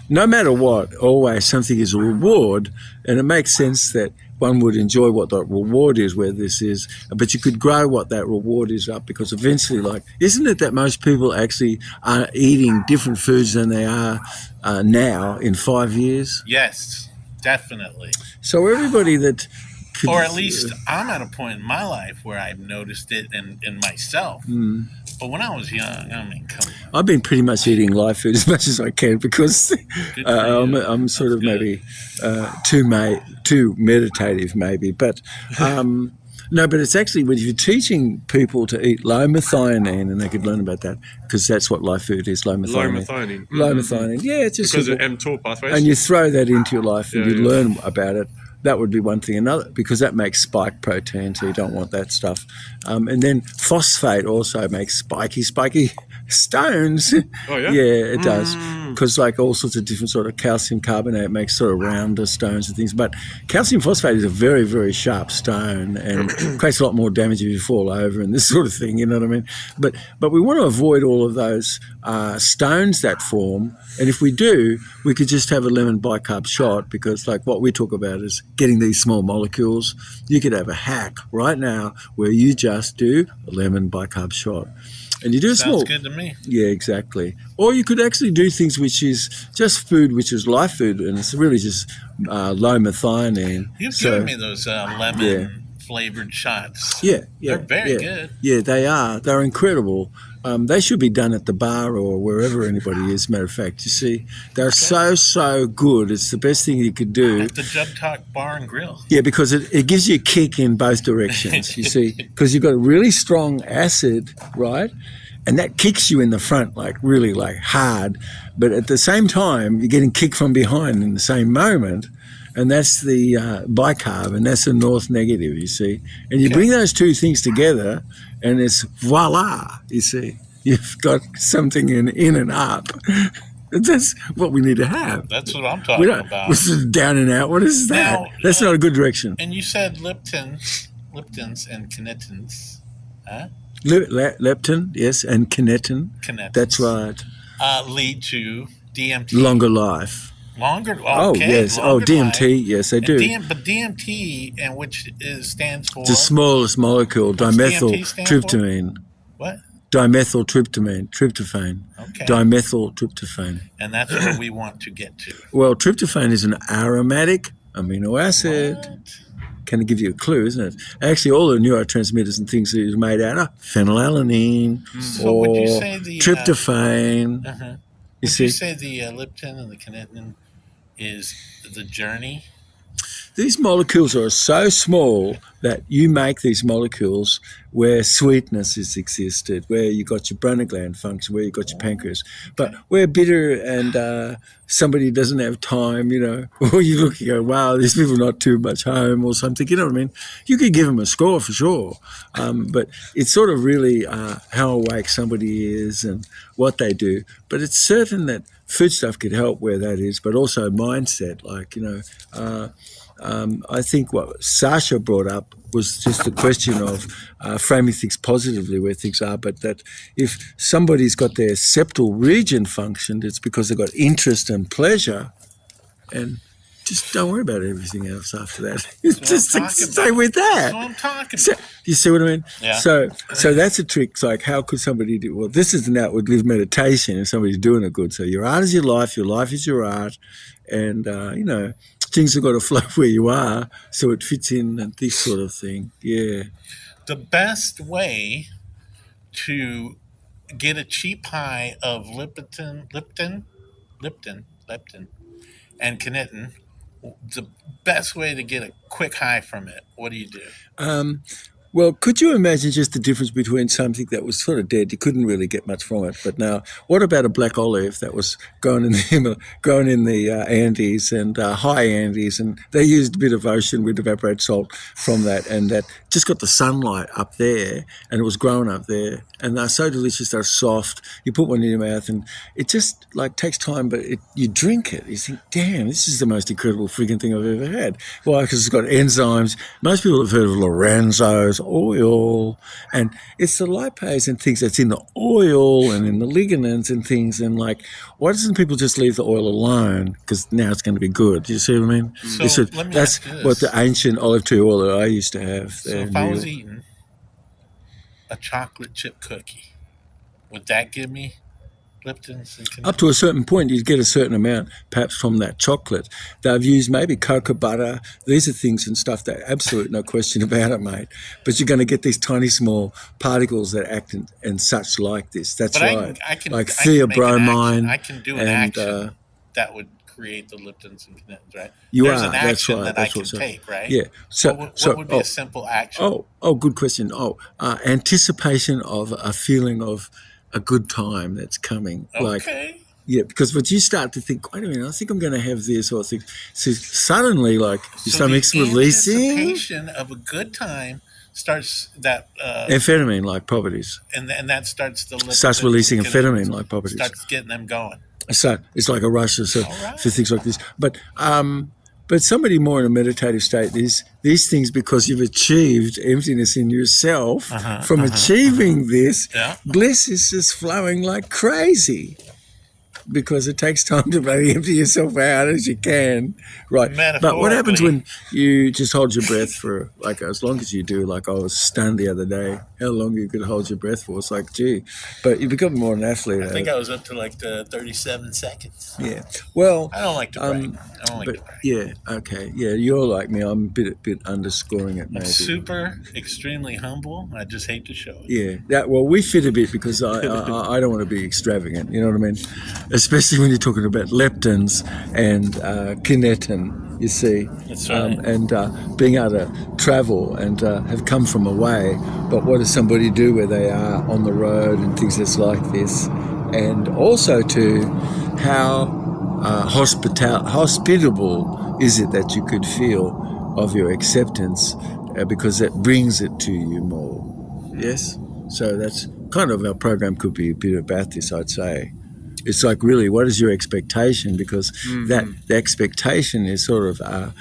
B: no matter what, always something is a reward, and it makes sense that one would enjoy what that reward is, where this is, but you could grow what that reward is up, because eventually, like, isn't it that most people actually are eating different foods than they are now in 5 years?
A: Yes, definitely.
B: So everybody that could,
A: Or at least I'm at a point in my life where I've noticed it in myself. But when I was young, I mean, come on.
B: I've been pretty much eating live food as much as I can, because
A: Good for you.
B: I'm sort
A: That's
B: of
A: good.
B: maybe too meditative, maybe. But no, but it's actually when you're teaching people to eat low methionine, and they could learn about that, because that's what live food is, low methionine.
C: Low methionine.
B: Low methionine, yeah, it's just
C: Because of
B: simple.
C: mTOR pathways.
B: And you throw that into your life, and
C: Yeah,
B: you
C: yeah.
B: learn about it. That would be one thing. Another, because that makes spike protein, so you don't want that stuff. And then phosphate also makes spiky stones.
C: Oh, yeah?
B: Yeah, it does. Because like all sorts of different sort of calcium carbonate makes sort of rounder stones and things. But calcium phosphate is a very, very sharp stone, and creates a lot more damage if you fall over and this sort of thing, you know what I mean? But we want to avoid all of those stones that form. And if we do, we could just have a lemon bicarb shot, because like what we talk about is getting these small molecules. You could have a hack right now where you just do a lemon bicarb shot. And you do a
A: Sounds
B: small.
A: good to me.
B: Yeah, exactly. Or you could actually do things which is just food, which is live food, and it's really just low methionine.
A: You've
B: So-
A: given me those lemon
B: Yeah.
A: flavored shots.
B: Yeah,
A: They're very
B: yeah.
A: good.
B: Yeah, they are. They're incredible. They should be done at the bar or wherever anybody is. Matter of fact, you see, they're so good. It's the best thing you could do.
A: At the Jubbtalk Bar and Grill.
B: Yeah, because it gives you a kick in both directions, you see, because you've got a really strong acid, right? And that kicks you in the front, like really like hard. But at the same time, you're getting kicked from behind in the same moment. And that's the bicarb, and that's the north negative, you see. And you bring those two things together, and it's voila, you see. You've got something in and up. That's what we need to have.
A: That's what I'm
B: We
A: talking
B: don't,
A: about.
B: this is down and out. What is that?
A: Now,
B: That's not a good direction.
A: And you said leptins and kinetins. Huh?
B: Leptin, yes, and kinetin.
A: Kinetins.
B: That's right.
A: Lead to DMT.
B: Longer life.
A: Longer.
B: Oh,
A: Okay,
B: yes. Oh,
A: longer
B: DMT.
A: life.
B: Yes, they
A: And
B: do.
A: but DMT, and which stands for
B: It's the smallest molecule,
A: What's DMT stand for?
B: dimethyltryptamine.
A: what?
B: Tryptophan.
A: Okay.
B: Dimethyltryptophan.
A: And that's where we want to get to.
B: Well, tryptophan is an aromatic amino acid.
A: What?
B: Can give you a clue, isn't it? Actually, all the neurotransmitters and things that is made out of phenylalanine
A: So
B: or
A: would you say the
B: tryptophan.
A: uh-huh.
B: You
A: Would
B: see,
A: you say the leptin and the kinetin is the journey?
B: these molecules are so small that you make these molecules where sweetness is existed, where you got your adrenal gland function, where you got your pancreas. But where bitter and somebody doesn't have time, you know, or you look and go, wow, these people are not too much home or something, you know what I mean? You could give them a score for sure. But it's sort of really how awake somebody is and what they do. But it's certain that food stuff could help where that is, but also mindset, like, you know, I think what Sasha brought up was just a question of framing things positively where things are, but that if somebody's got their septal region functioned, it's because they've got interest and pleasure, and just don't worry about everything else after that. Just
A: talking
B: stay
A: about.
B: with that.
A: That's what I'm talking
B: So,
A: about.
B: you see what I mean?
A: Yeah.
B: So that's a trick. It's like, how could somebody do? Well, this is an outward live meditation, and somebody's doing it good. So your art is your life is your art, and you know, things have got to flow where you are, so it fits in and this sort of thing. Yeah.
A: The best way to get a cheap high of leptin, and kinetin, the best way to get a quick high from it, what do you do?
B: Um, well, could you imagine just the difference between something that was sort of dead, you couldn't really get much from it, but now, what about a black olive that was grown in the grown in the Andes and high Andes, and they used a bit of ocean with evaporated salt from that, and that just got the sunlight up there, and it was grown up there, and they're so delicious, they're soft. You put one in your mouth, and it just like takes time, but you drink it, you think, damn, this is the most incredible frigging thing I've ever had. Why? Because it's got enzymes. Most people have heard of Lorenzo's oil, and it's the lipase and things that's in the oil and in the lignans and things, and like, why doesn't people just leave the oil alone? Because now it's going to be good. Do you see what I mean?
A: So let me
B: That's
A: ask you this.
B: what the ancient olive tree oil that I used to have.
A: So
B: there
A: if
B: in
A: I
B: New
A: was
B: York.
A: eating a chocolate chip cookie, would that give me leptins and
B: Up
A: kinetin?
B: to a certain point, you'd get a certain amount, perhaps from that chocolate. They've used maybe cocoa butter. These are things and stuff that absolute no question about it, mate. But you're going to get these tiny small particles that act and such like this. That's
A: But
B: right.
A: I can
B: Like
A: I can make an action.
B: theobromine.
A: I can do an
B: And
A: action that would create the leptins and kinetins, right?
B: you
A: There's
B: are.
A: an
B: That's
A: action
B: right.
A: that I
B: That's
A: can
B: what's up.
A: take, right?
B: Yeah. So,
A: What would be a simple action?
B: good question. Anticipation of a feeling of a good time that's coming. Like,
A: Okay.
B: yeah, because when you start to think, wait a minute, I think I'm going to have this, or I think, so suddenly, like, your
A: So the
B: stomach's releasing
A: anticipation of a good time starts that,
B: amphetamine-like properties.
A: and that starts the
B: Starts
A: leptins
B: releasing
A: and kinetins,
B: amphetamine-like properties.
A: starts getting them going.
B: So it's like a rush or so
A: All right.
B: for things like this. But somebody more in a meditative state, these things, because you've achieved emptiness in yourself from achieving this,
A: Yeah.
B: bliss is just flowing like crazy. Because it takes time to bloody empty yourself out as you can, right? But what happens when you just hold your breath for like as long as you do? Like I was stunned the other day, how long you could hold your breath for. It's like, gee, but you become more an athlete.
A: I think I was up to like 37 seconds.
B: Yeah. Well,
A: I don't like to brag. I don't like
B: but
A: to brag.
B: yeah, okay, yeah, you're like me. I'm a bit underscoring it, maybe.
A: Super, extremely humble. I just hate to show it.
B: Yeah, well, we fit a bit because I don't want to be extravagant. You know what I mean? Especially when you're talking about leptins and kinetin. You see,
A: That's right.
B: and being able to travel and have come from away. But what does somebody do where they are on the road and things that's like this? And also to how hospitable is it that you could feel of your acceptance because that brings it to you more. Yes? So that's kind of our program could be a bit about this, I'd say. It's like, really, what is your expectation? Because the expectation is sort of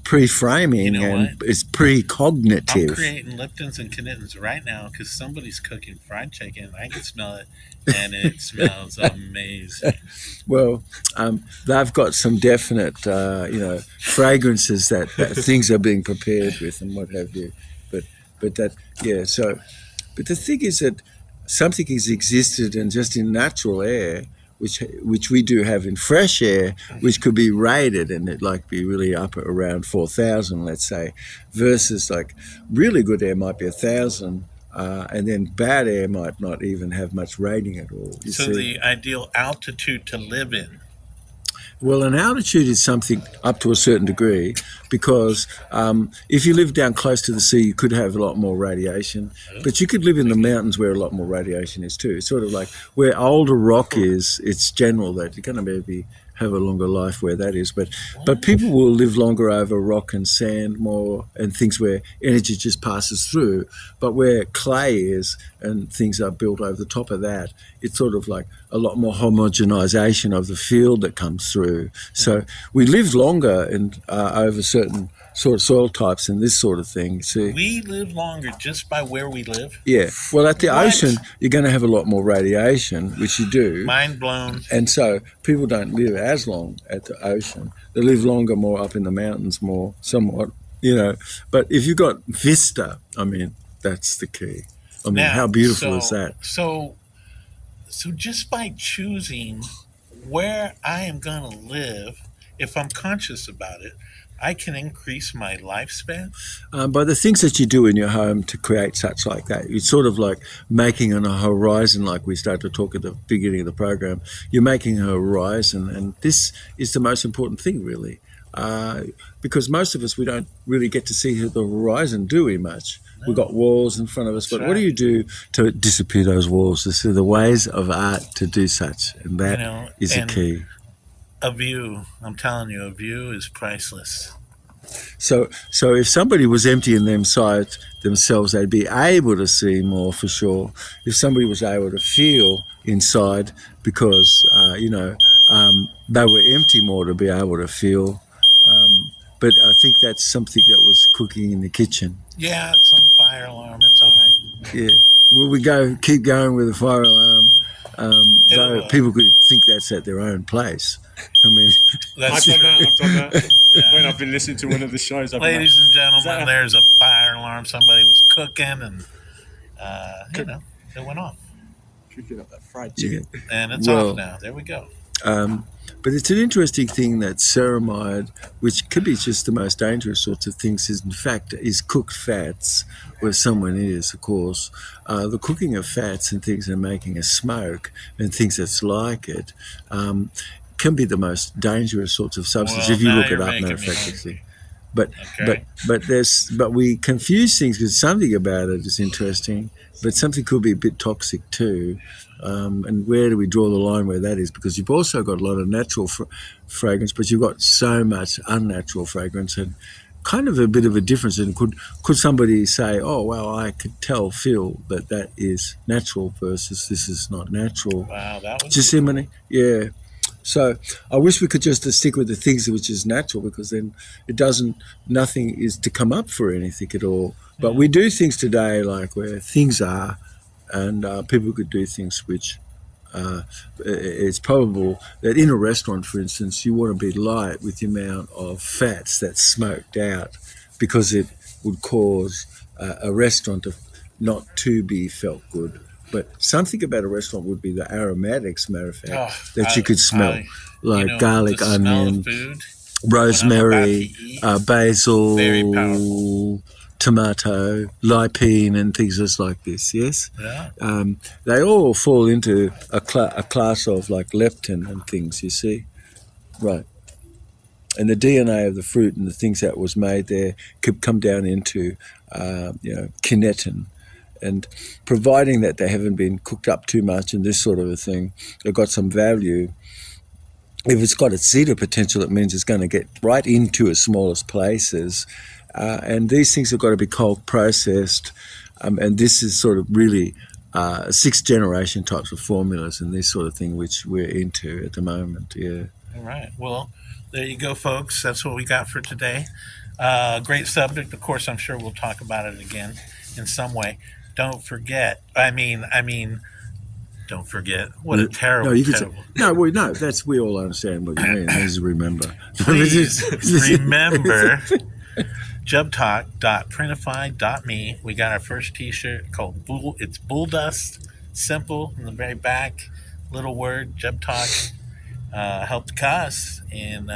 B: pre-framing,
A: You know
B: and
A: what?
B: it's
A: I'm
B: precognitive.
A: creating leptins and kinetins right now because somebody's cooking fried chicken. I can smell it, and it smells amazing.
B: Well, they've got some definite, fragrances that things are being prepared with and what have you. But that, yeah. So, but the thing is that something has existed and just in natural air, which we do have in fresh air, which could be rated and it like be really up at around 4,000, let's say, versus like really good air might be 1,000. And then bad air might not even have much rating at all. You
A: So
B: see?
A: the ideal altitude to live in.
B: Well, an altitude is something up to a certain degree because if you live down close to the sea, you could have a lot more radiation. But you could live in the mountains where a lot more radiation is too. It's sort of like where older rock is, it's general that you're going to maybe have a longer life where that is. But people will live longer over rock and sand more and things where energy just passes through. But where clay is and things are built over the top of that, it's sort of like a lot more homogenization of the field that comes through. So we live longer and over certain sort of soil types and this sort of thing. See?
A: We live longer just by where we live.
B: Yeah. Well, at the
A: What?
B: ocean, you're going to have a lot more radiation, which you do.
A: Mind blown.
B: And so people don't live as long at the ocean. They live longer, more up in the mountains, more somewhat, But if you've got vista, I mean, that's the key. I mean,
A: Now,
B: how beautiful is that?
A: So just by choosing where I am going to live if I'm conscious about it, I can increase my lifespan.
B: By the things that you do in your home to create such like that, it's sort of like making on a horizon, like we started to talk at the beginning of the program. You're making a horizon, and this is the most important thing, really, because most of us, we don't really get to see the horizon, do we, much?
A: No.
B: We've got walls in front of us,
A: That's
B: but what do you do to disappear those walls? This is the ways of art to do such, and that is the key.
A: A view, I'm telling you, a view is priceless.
B: So if somebody was emptying themselves, they'd be able to see more for sure. If somebody was able to feel inside, because they were empty more to be able to feel. But I think that's something that was cooking in the kitchen.
A: Yeah, some fire alarm. It's all right.
B: Yeah. Will we keep going with the fire alarm? Though people could think that's at their own place. I mean,
C: I've done that. Yeah. When I've been listening to one of the shows,
A: ladies and gentlemen, there's a fire alarm. Somebody was cooking, and it went off.
C: Cooking up that fried chicken,
A: and it's off now. There we go.
B: But it's an interesting thing that ceramide, which could be just the most dangerous sorts of things, is in fact is cooked fats, where someone is, of course. The cooking of fats and things and making a smoke and things that's like it can be the most dangerous sorts of substances if you look it up, matter of fact. But we confuse things because something about it is interesting, but something could be a bit toxic too. And where do we draw the line where that is? Because you've also got a lot of natural fragrance, but you've got so much unnatural fragrance, and kind of a bit of a difference. And could somebody say, oh, well, I could feel that is natural versus this is not natural?
A: Wow, that was
B: just cool. Yeah. So I wish we could just stick with the things which is natural, because then nothing is to come up for anything at all. But we do things today like where things are, and people could do things which it's probable that in a restaurant, for instance, you want to be light with the amount of fats that's smoked out, because it would cause a restaurant not to be felt good. But something about a restaurant would be the aromatics, matter of fact, that you could smell, like garlic, onion, rosemary, basil, tomato, leptin, and things just like this. Yes, they all fall into a class of like leptin and things. You see, right? And the DNA of the fruit and the things that was made there could come down into kinetin. And providing that they haven't been cooked up too much and this sort of a thing, they've got some value. If it's got its zeta potential, it means it's going to get right into its smallest places. And these things have got to be cold processed. And this is sort of really 6th generation types of formulas and this sort of thing, which we're into at the moment. Yeah.
A: All right. Well, there you go, folks. That's what we got for today. Great subject. Of course, I'm sure we'll talk about it again in some way. Don't forget. Don't forget. What a terrible.
B: No, that's we all understand what you mean. Please remember.
A: Please remember. jubbtalk.printify.me. We got our first T-shirt called Bull. It's Bull Dust. Simple in the very back. Little word. Jub Talk. Help the cause. And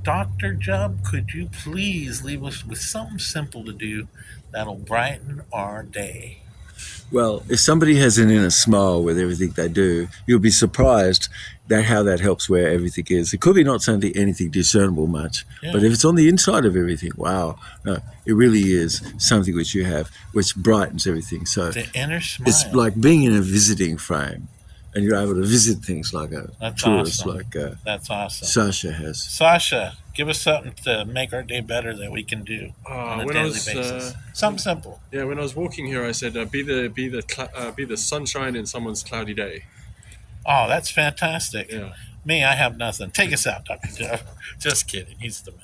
A: Dr. Jub, could you please leave us with something simple to do that'll brighten our day?
B: Well, if somebody has an inner smile with everything they do, you'll be surprised how that helps where everything is. It could be not anything discernible much, but if it's on the inside of everything, wow, no, it really is something which you have, which brightens everything. So
A: the inner smile.
B: It's like being in a visiting frame. And you're able to visit things like a tourist,
A: awesome. That's awesome.
B: Sasha has.
A: Sasha, give us something to make our day better that we can do on a daily basis. Something simple.
C: Yeah, when I was walking here, I said, "Be the sunshine in someone's cloudy day."
A: Oh, that's fantastic.
C: Yeah.
A: Me, I have nothing. Take us out, Dr. Joe. Just kidding. He's the man.